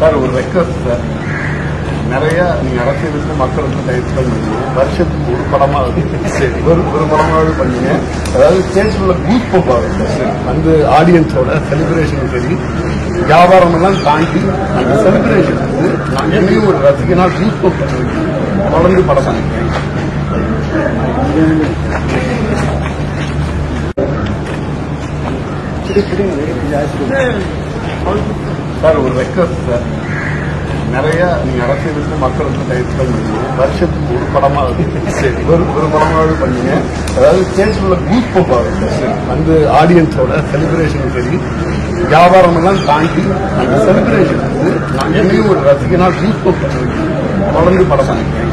Sir ஒரு request sir, நிறைய நீங்க அரசியலுக்கு மக்களுக்கு டைப் பண்ணுங்க. வருஷத்துக்கு ஒரு படமாவது ஒரு படமாவது பண்ணுங்க. அதாவது ஸ்டேஜ்ல கூஸ் பம்ப் ஆகுது அந்த ஆடியன்ஸோட செலிப்ரேஷனும் சரி, வியாபாரம் எல்லாம் தாண்டி அந்த செலிப்ரேஷன் வந்து நான் என்னையும் ஒரு ரசிகனா கூஸ் பம்ப் பண்ணுவேன். தொடர்ந்து படம் பண்ணிக்கிறேன். சார் ஒரு ரெக்வஸ்ட் சார், நிறைய நீங்க அரசியலுக்கு மக்களுக்கு டைப் பண்ணுங்க. வருஷத்துக்கு ஒரு படமாவது ஒரு படமாவது பண்ணுங்க. அதாவது ஸ்டேஜ்ல கூஸ் பம்ப் ஆகுது அந்த ஆடியன்ஸோட செலிப்ரேஷனும் சரி, வியாபாரம் எல்லாம் தாண்டி அந்த செலிப்ரேஷன் வந்து நான் என்னையும் ஒரு ரசிகனா கூஸ் பம்ப் பண்ணுவேன். தொடர்ந்து படம் பண்ணிக்கிறேன்.